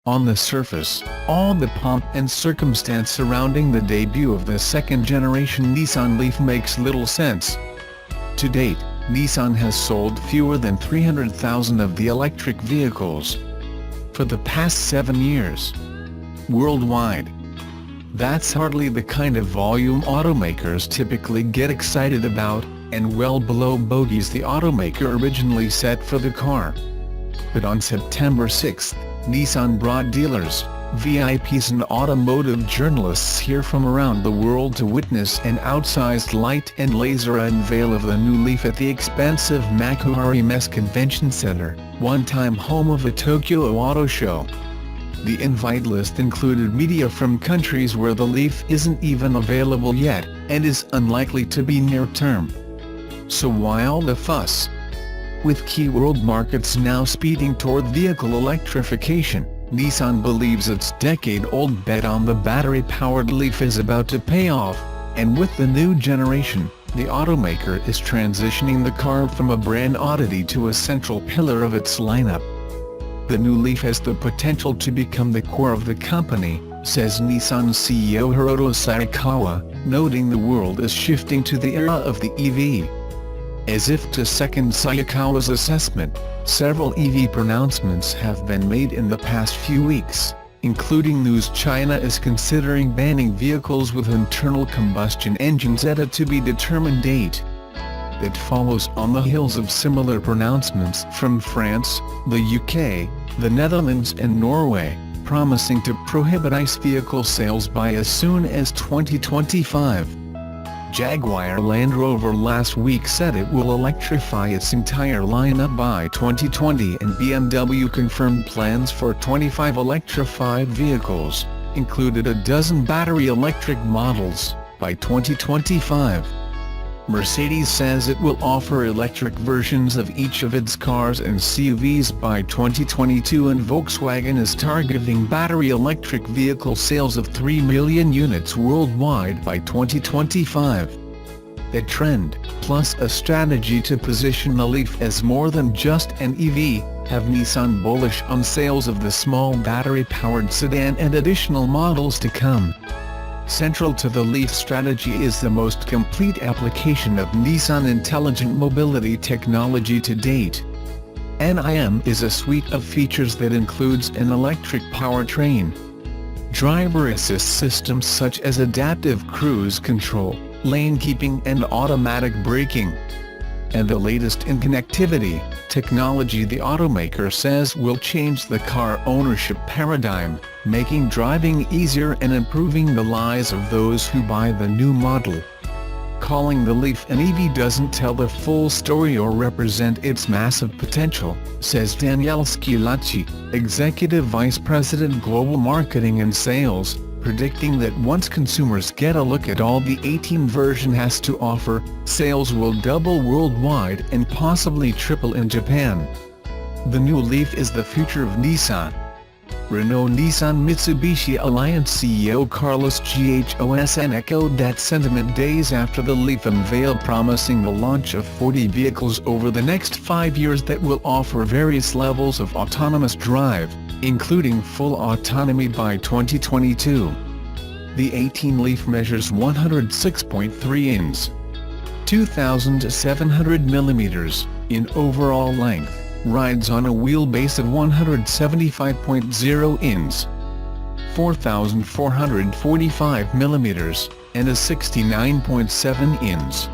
On the surface, all the pomp and circumstance surrounding the debut of the second-generation Nissan Leaf makes little sense. To date, Nissan has sold fewer than 300,000 of the electric vehicles for the past 7 years. Worldwide. That's hardly the kind of volume automakers typically get excited about, and well below bogeys the automaker originally set for the car. But on September 6, Nissan brought dealers, VIPs and automotive journalists here from around the world to witness an outsized light and laser unveil of the new Leaf at the expensive Makuhari Messe Convention Center, one-time home of the Tokyo Auto Show. The invite list included media from countries where the Leaf isn't even available yet, and is unlikely to be near-term. So why all the fuss? With key world markets now speeding toward vehicle electrification, Nissan believes its decade-old bet on the battery-powered Leaf is about to pay off, and with the new generation, the automaker is transitioning the car from a brand oddity to a central pillar of its lineup. The new Leaf has the potential to become the core of the company, says Nissan CEO Hiroto Saikawa, noting the world is shifting to the era of the EV. As if to second Saikawa's assessment, several EV pronouncements have been made in the past few weeks, including news China is considering banning vehicles with internal combustion engines at a to-be-determined date. It follows on the heels of similar pronouncements from France, the UK, the Netherlands and Norway, promising to prohibit ICE vehicle sales by as soon as 2025. Jaguar Land Rover last week said it will electrify its entire lineup by 2020, and BMW confirmed plans for 25 electrified vehicles, included a dozen battery electric models, by 2025. Mercedes says it will offer electric versions of each of its cars and CUVs by 2022, and Volkswagen is targeting battery electric vehicle sales of 3 million units worldwide by 2025. A trend, plus a strategy to position the Leaf as more than just an EV, have Nissan bullish on sales of the small battery-powered sedan and additional models to come. Central to the Leaf strategy is the most complete application of Nissan intelligent mobility technology to date. NIM is a suite of features that includes an electric powertrain, driver assist systems such as adaptive cruise control, lane keeping and automatic braking, and the latest in connectivity technology the automaker says will change the car ownership paradigm, making driving easier and improving the lives of those who buy the new model. Calling the Leaf an EV doesn't tell the full story or represent its massive potential, says Daniele Schillaci, Executive Vice President Global Marketing and Sales, predicting that once consumers get a look at all the 18 version has to offer, sales will double worldwide and possibly triple in Japan. The new Leaf is the future of Nissan. Renault-Nissan-Mitsubishi Alliance CEO Carlos Ghosn echoed that sentiment days after the Leaf unveil, promising the launch of 40 vehicles over the next 5 years that will offer various levels of autonomous drive, including full autonomy by 2022. The 18 Leaf measures 106.3 inches, 2,700 mm, in overall length, rides on a wheelbase of 175.0 inches, 4,445 mm, and a 69.7 inches,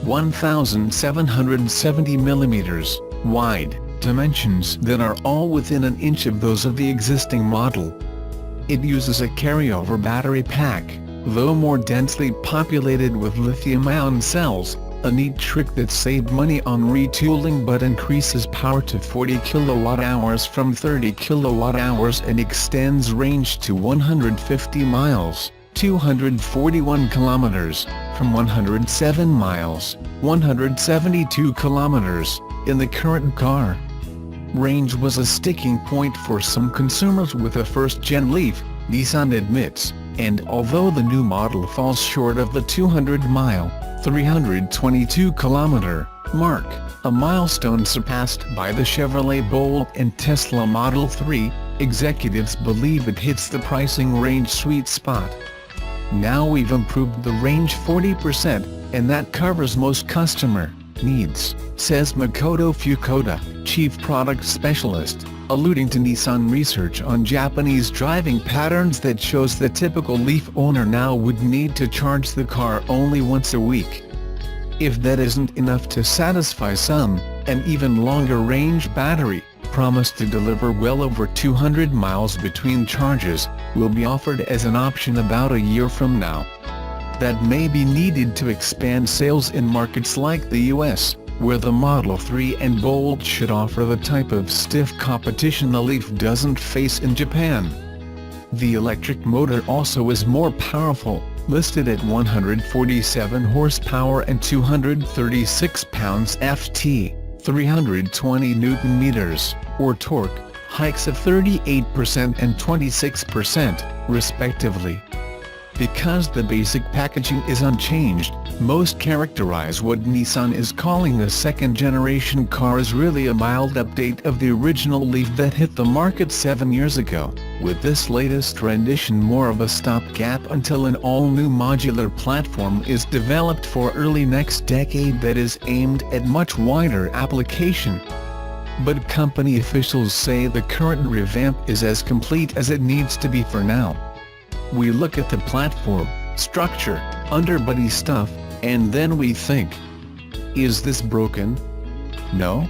1,770 mm, wide, dimensions that are all within an inch of those of the existing model. It uses a carryover battery pack, though more densely populated with lithium-ion cells, a neat trick that saved money on retooling but increases power to 40 kWh from 30 kWh and extends range to 150 miles, 241 kilometers, from 107 miles, 172 kilometers, in the current car. Range was a sticking point for some consumers with a first-gen Leaf, Nissan admits, and although the new model falls short of the 200-mile, 322-kilometer mark, a milestone surpassed by the Chevrolet Bolt and Tesla Model 3, Executives believe it hits the pricing range sweet spot. Now we've improved the range 40%, and that covers most customer needs, says Makoto Fukuda, Chief Product Specialist, alluding to Nissan research on Japanese driving patterns that shows the typical Leaf owner now would need to charge the car only once a week. If that isn't enough to satisfy some, an even longer range battery, promised to deliver well over 200 miles between charges, will be offered as an option about a year from now. That may be needed to expand sales in markets like the US, where the Model 3 and Bolt should offer the type of stiff competition the Leaf doesn't face in Japan. The electric motor also is more powerful, listed at 147 horsepower and 236 pounds-ft, 320 Newton-meters, or torque, hikes of 38% and 26%, respectively. Because the basic packaging is unchanged, most characterize what Nissan is calling a second-generation car as really a mild update of the original Leaf that hit the market 7 years ago, with this latest rendition more of a stopgap until an all-new modular platform is developed for early next decade that is aimed at much wider application. But company officials say the current revamp is as complete as it needs to be for now. We look at the platform, structure, underbody stuff, and then we think, is this broken? No?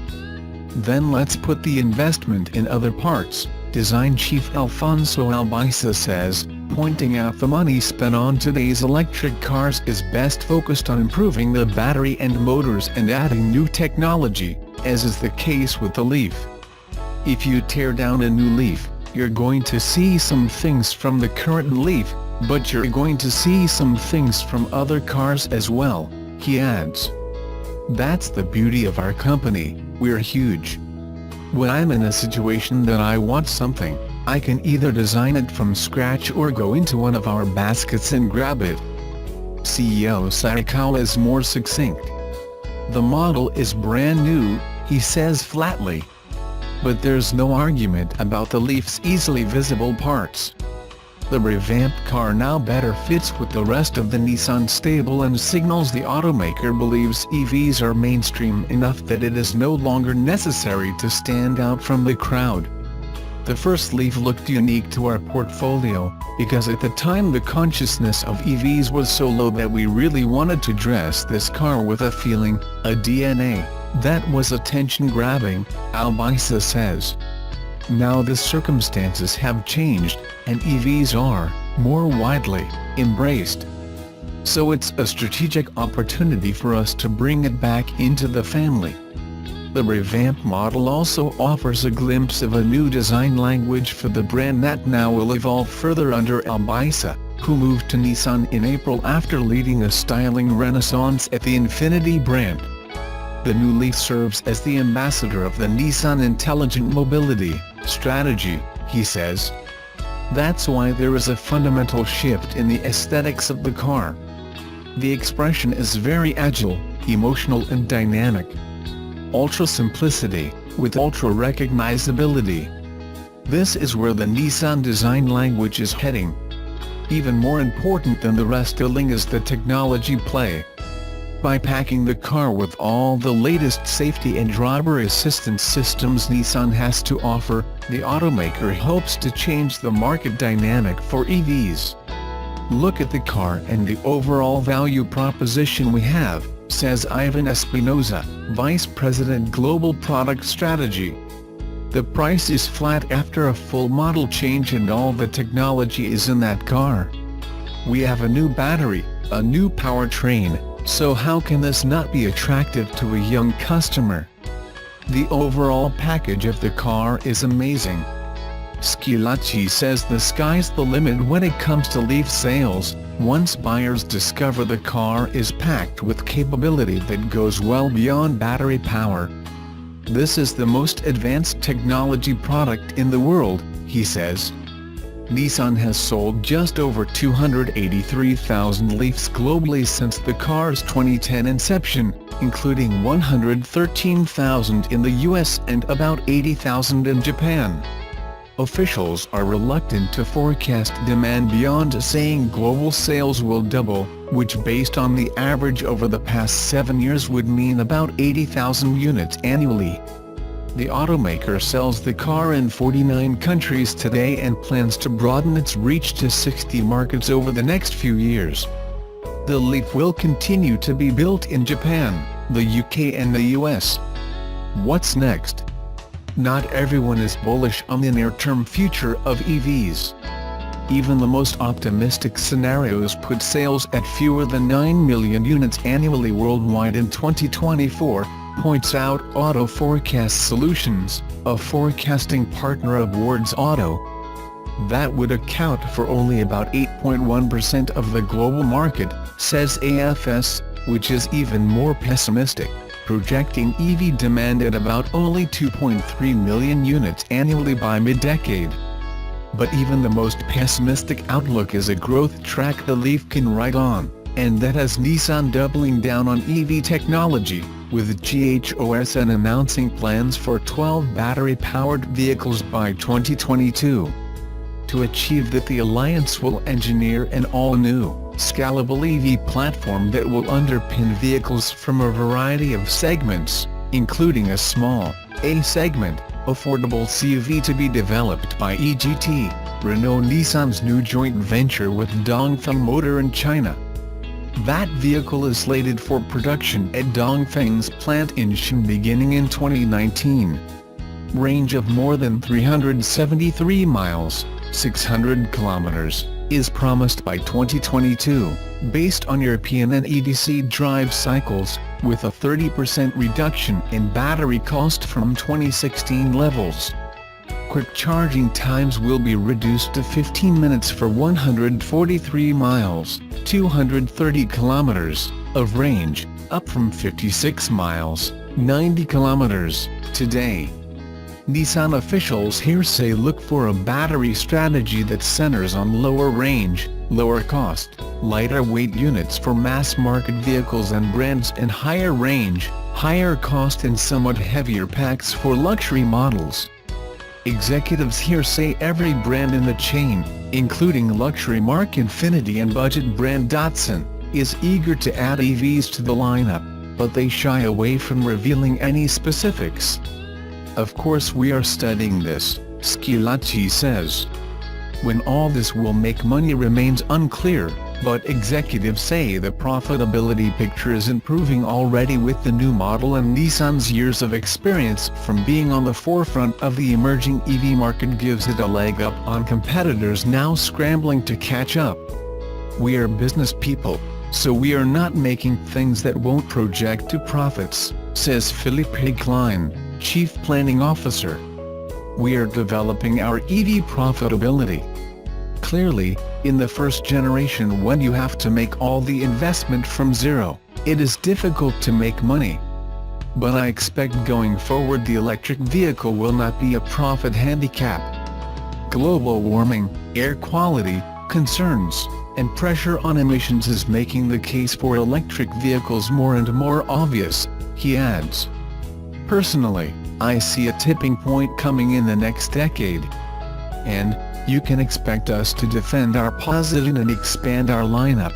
Then let's put the investment in other parts, design chief Alfonso Albiza says, pointing out the money spent on today's electric cars is best focused on improving the battery and motors and adding new technology, as is the case with the Leaf. If you tear down a new Leaf, you're going to see some things from the current Leaf, but you're going to see some things from other cars as well, he adds. That's the beauty of our company, we're huge. When I'm in a situation that I want something, I can either design it from scratch or go into one of our baskets and grab it. CEO Saikawa is more succinct. The model is brand new, he says flatly. But there's no argument about the Leaf's easily visible parts. The revamped car now better fits with the rest of the Nissan stable and signals the automaker believes EVs are mainstream enough that it is no longer necessary to stand out from the crowd. The first Leaf looked unique to our portfolio, because at the time the consciousness of EVs was so low that we really wanted to dress this car with a feeling, a DNA, that was attention-grabbing, Albiza says. Now the circumstances have changed, and EVs are more widely embraced. So it's a strategic opportunity for us to bring it back into the family. The revamped model also offers a glimpse of a new design language for the brand that now will evolve further under Albiza, who moved to Nissan in April after leading a styling renaissance at the Infiniti brand. The new Leaf serves as the ambassador of the Nissan Intelligent Mobility strategy, he says. That's why there is a fundamental shift in the aesthetics of the car. The expression is very agile, emotional and dynamic. Ultra simplicity, with ultra recognizability. This is where the Nissan design language is heading. Even more important than the restyling is the technology play. By packing the car with all the latest safety and driver assistance systems Nissan has to offer, the automaker hopes to change the market dynamic for EVs. Look at the car and the overall value proposition we have, says Ivan Espinoza, Vice President Global Product Strategy. The price is flat after a full model change and all the technology is in that car. We have a new battery, a new powertrain, so how can this not be attractive to a young customer? The overall package of the car is amazing. Schillaci says the sky's the limit when it comes to Leaf sales, once buyers discover the car is packed with capability that goes well beyond battery power. This is the most advanced technology product in the world, he says. Nissan has sold just over 283,000 Leafs globally since the car's 2010 inception, including 113,000 in the US and about 80,000 in Japan. officials are reluctant to forecast demand beyond saying global sales will double, which based on the average over the past 7 years would mean about 80,000 units annually. The automaker sells the car in 49 countries today and plans to broaden its reach to 60 markets over the next few years. The Leaf will continue to be built in Japan, the UK and the US. What's next? Not everyone is bullish on the near-term future of EVs. Even the most optimistic scenarios put sales at fewer than 9 million units annually worldwide in 2024, points out Auto Forecast Solutions, a forecasting partner of Ward's Auto. That would account for only about 8.1% of the global market, says AFS, which is even more pessimistic, projecting EV demand at about only 2.3 million units annually by mid-decade. But even the most pessimistic outlook is a growth track the Leaf can ride on, and that has Nissan doubling down on EV technology, with GHOSN announcing plans for 12 battery-powered vehicles by 2022. To achieve that, the alliance will engineer an all-new, scalable EV platform that will underpin vehicles from a variety of segments, including a small, A-segment, affordable CUV to be developed by EGT, Renault-Nissan's new joint venture with Dongfeng Motor in China. That vehicle is slated for production at Dongfeng's plant in Shan beginning in 2019. Range of more than 373 miles, 600 kilometers, is promised by 2022, based on European and EDC drive cycles, with a 30% reduction in battery cost from 2016 levels. Quick charging times will be reduced to 15 minutes for 143 miles, 230 kilometers, of range, up from 56 miles, 90 kilometers, today. Nissan officials here say look for a battery strategy that centers on lower range, lower cost, lighter weight units for mass-market vehicles and brands, and higher range, higher cost and somewhat heavier packs for luxury models. Executives here say every brand in the chain, including luxury marque Infiniti and budget brand Datsun, is eager to add EVs to the lineup, but they shy away from revealing any specifics. Of course we are studying this, Schillaci says. When all this will make money remains unclear, but executives say the profitability picture is improving already with the new model, and Nissan's years of experience from being on the forefront of the emerging EV market gives it a leg up on competitors now scrambling to catch up. We are business people, so we are not making things that won't project to profits, says Philippe Klein, Chief Planning Officer. We are developing our EV profitability. Clearly, in the first generation, when you have to make all the investment from zero, it is difficult to make money. But I expect going forward the electric vehicle will not be a profit handicap. Global warming, air quality, concerns, and pressure on emissions is making the case for electric vehicles more and more obvious, he adds. Personally, I see a tipping point coming in the next decade. And, you can expect us to defend our position and expand our lineup.